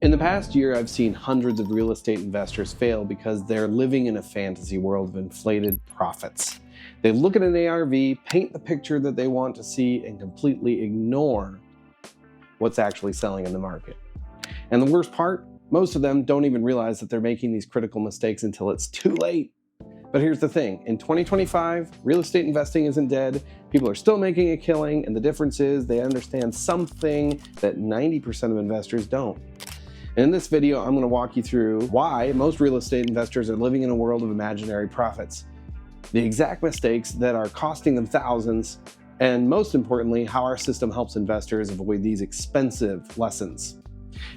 In the past year, I've seen hundreds of real estate investors fail because they're living in a fantasy world of inflated profits. They look at an ARV, paint the picture that they want to see, and completely ignore what's actually selling in the market. And the worst part, most of them don't even realize that they're making these critical mistakes until it's too late. But here's the thing, in 2025, real estate investing isn't dead, people are still making a killing, and the difference is they understand something that 90% of investors don't. And in this video, I'm going to walk you through why most real estate investors are living in a world of imaginary profits, the exact mistakes that are costing them thousands, and most importantly, how our system helps investors avoid these expensive lessons.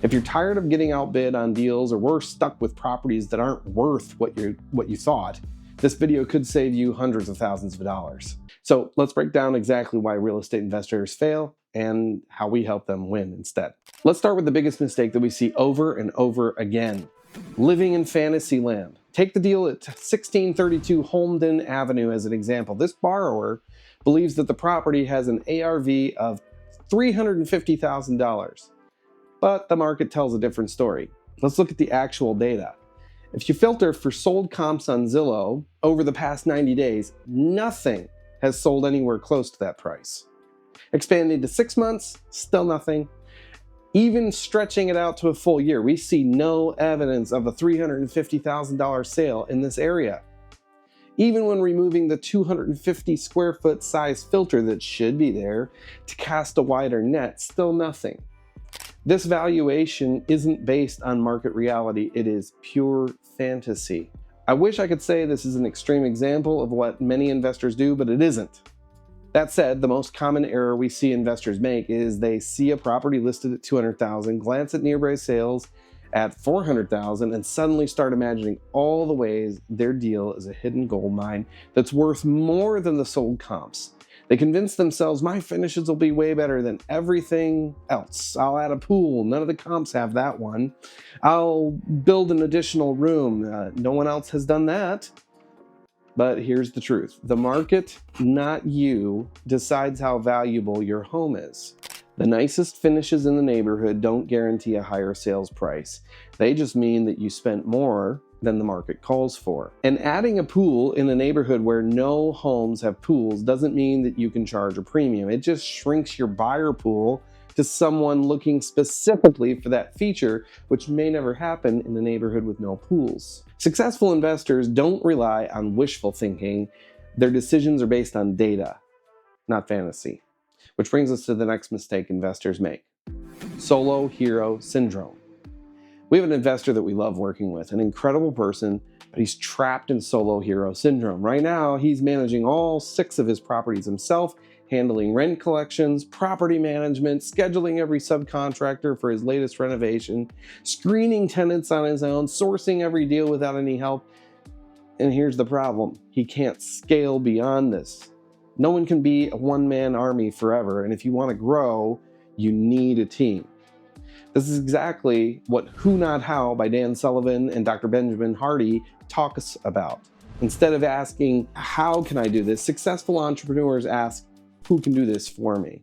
If you're tired of getting outbid on deals, or worse, stuck with properties that aren't worth what you thought, this video could save you hundreds of thousands of dollars. So let's break down exactly why real estate investors fail and how we help them win instead. Let's start with the biggest mistake that we see over and over again: living in fantasy land. Take the deal at 1632 Holmden Avenue as an example. This borrower believes that the property has an ARV of $350,000, but the market tells a different story. Let's look at the actual data. If you filter for sold comps on Zillow over the past 90 days, nothing has sold anywhere close to that price. Expanding to 6 months, still nothing. Even stretching it out to a full year, we see no evidence of a $350,000 sale in this area. Even when removing the 250 square foot size filter that should be there to cast a wider net, still nothing. This valuation isn't based on market reality, it is pure fantasy. I wish I could say this is an extreme example of what many investors do, but it isn't. That said, the most common error we see investors make is they see a property listed at $200,000, glance at nearby sales at $400,000, and suddenly start imagining all the ways their deal is a hidden gold mine that's worth more than the sold comps. They convince themselves, my finishes will be way better than everything else. I'll add a pool. None of the comps have that one. I'll build an additional room. No one else has done that. But here's the truth. The market, not you, decides how valuable your home is. The nicest finishes in the neighborhood don't guarantee a higher sales price. They just mean that you spent more than the market calls for. And adding a pool in a neighborhood where no homes have pools doesn't mean that you can charge a premium. It just shrinks your buyer pool to someone looking specifically for that feature, which may never happen in a neighborhood with no pools. Successful investors don't rely on wishful thinking. Their decisions are based on data, not fantasy. Which brings us to the next mistake investors make: solo hero syndrome. We have an investor that we love working with, an incredible person, but he's trapped in solo hero syndrome. Right now, he's managing all 6 of his properties himself, handling rent collections, property management, scheduling every subcontractor for his latest renovation, screening tenants on his own, sourcing every deal without any help. And here's the problem: he can't scale beyond this. No one can be a one-man army forever, and if you want to grow, you need a team. This is exactly what Who Not How by Dan Sullivan and Dr. Benjamin Hardy talk us about. Instead of asking, how can I do this? Successful entrepreneurs ask, who can do this for me?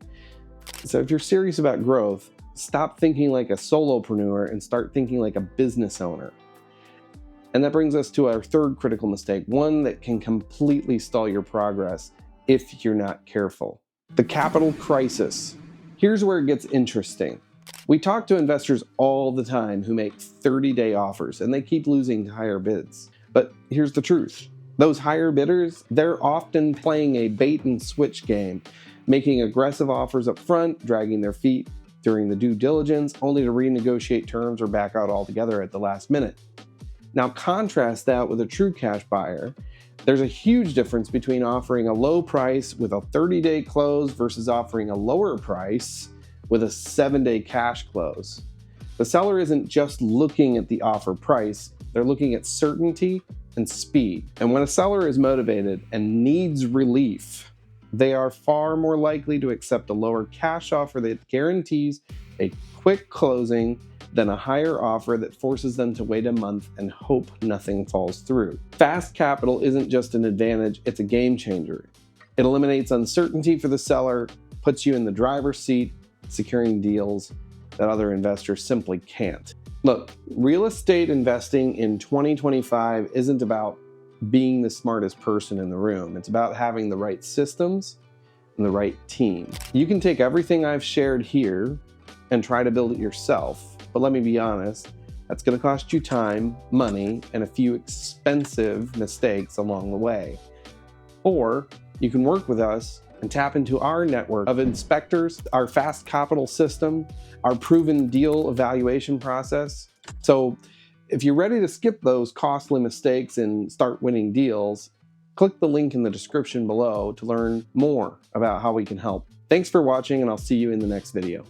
So if you're serious about growth, stop thinking like a solopreneur and start thinking like a business owner. And that brings us to our third critical mistake, one that can completely stall your progress if you're not careful: the capital crisis. Here's where it gets interesting. We talk to investors all the time who make 30-day offers, and they keep losing to higher bids. But here's the truth. Those higher bidders, they're often playing a bait and switch game, making aggressive offers up front, dragging their feet during the due diligence, only to renegotiate terms or back out altogether at the last minute. Now contrast that with a true cash buyer. There's a huge difference between offering a low price with a 30-day close versus offering a lower price with a 7-day cash close. The seller isn't just looking at the offer price, they're looking at certainty and speed. And when a seller is motivated and needs relief, they are far more likely to accept a lower cash offer that guarantees a quick closing than a higher offer that forces them to wait a month and hope nothing falls through. Fast capital isn't just an advantage, it's a game changer. It eliminates uncertainty for the seller, puts you in the driver's seat, securing deals that other investors simply can't. Look, real estate investing in 2025 isn't about being the smartest person in the room. It's about having the right systems and the right team. You can take everything I've shared here and try to build it yourself, but let me be honest, that's going to cost you time, money, and a few expensive mistakes along the way. Or you can work with us and tap into our network of inspectors, our fast capital system, our proven deal evaluation process. So if you're ready to skip those costly mistakes and start winning deals, click the link in the description below to learn more about how we can help. Thanks for watching, and I'll see you in the next video.